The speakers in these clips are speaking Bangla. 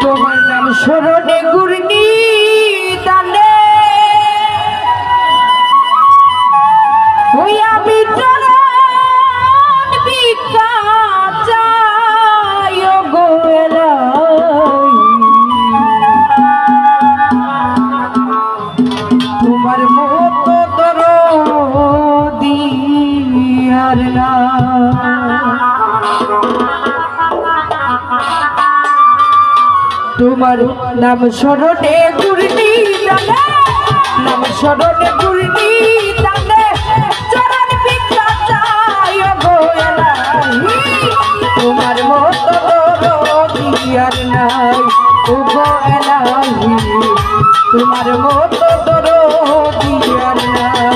তোমার নাম স্মরণে ঘূর্ণি দানে ওই আমি চরণ ভিক্ষা চাই গো এলাই তোমার মতো দরদি আর না তোমার নাম স্মরণে ঘূর্ণি দানে নাম স্মরণে ঘূর্ণি দানে চরণ ভিক্ষা চাই গো এলাই তোমার মতো দরদি আর নাই ও গো এলাই তোমার মতো দরদি আর নাই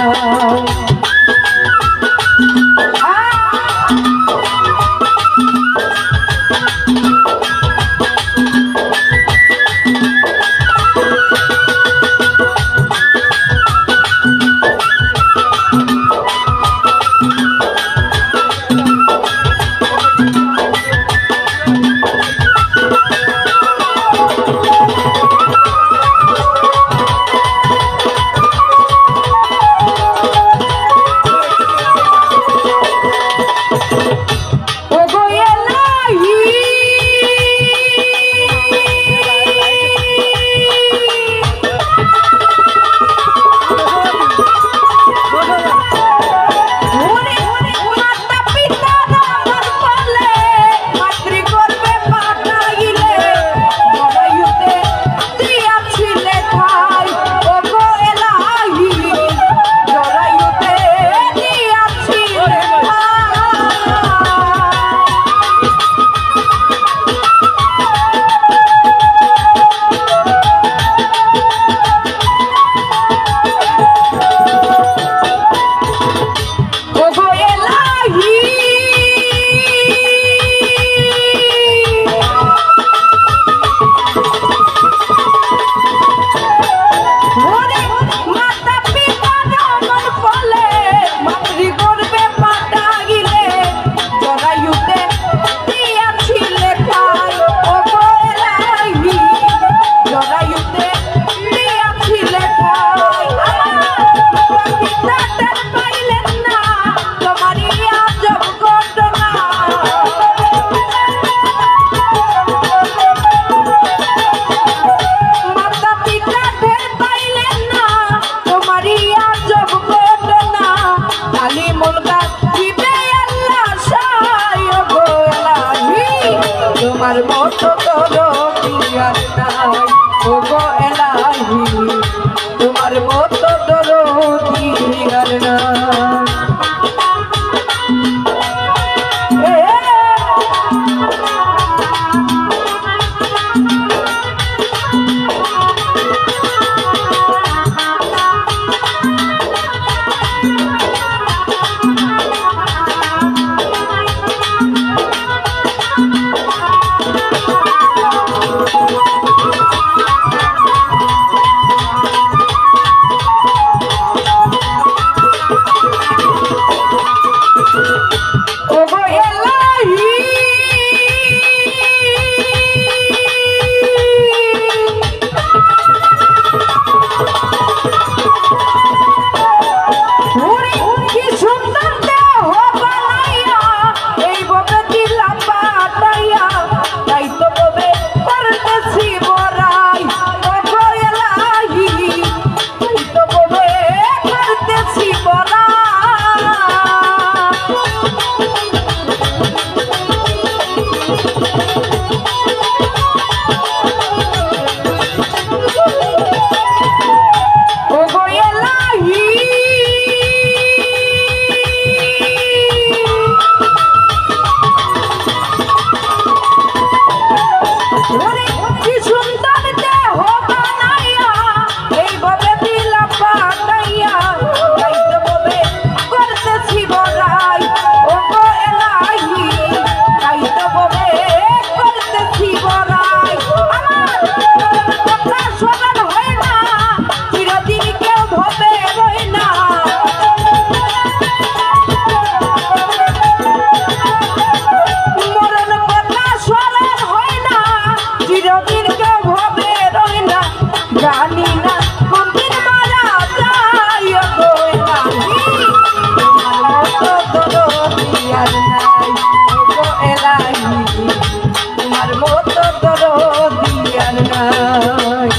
তোমার মতো দরদি আর নাই ও গো এলাহি তোমার মতো দরদি আর নাই তোমার মতো দরদি আর নাই।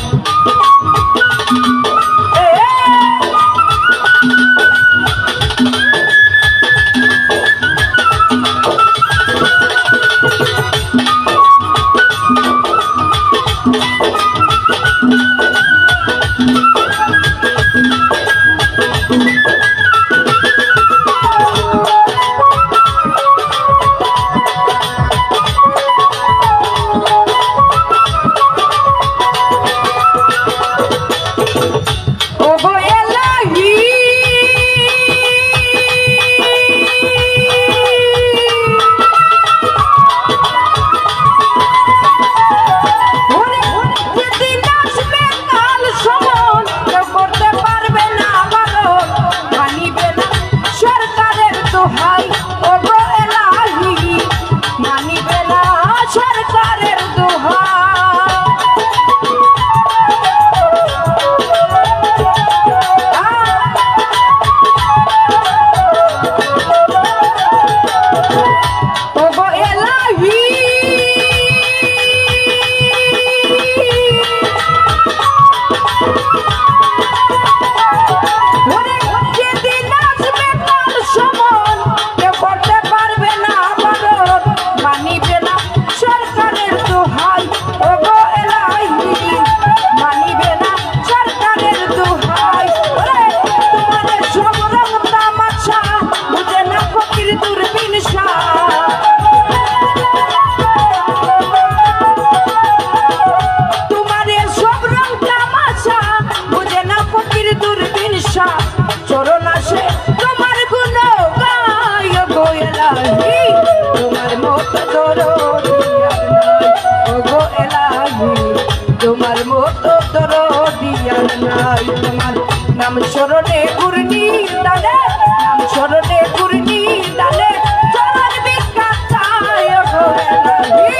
তোমার মতো দরদি আর নাই। তোমার নাম স্মরণে ঘূর্ণি ডালে, নাম স্মরণে ঘূর্ণি ডালে চরণ ভিক্ষা চাই গো এলাহি।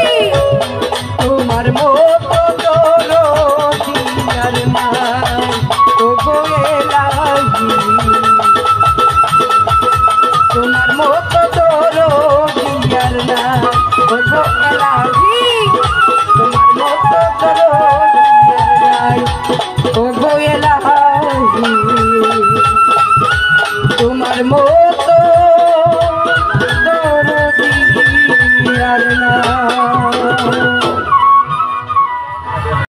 তোমার মতো দরদি আর নাই গো এলাহি। তোমার মতো দরদি আর নাই গো এলাহি। তোমার মতো দরদি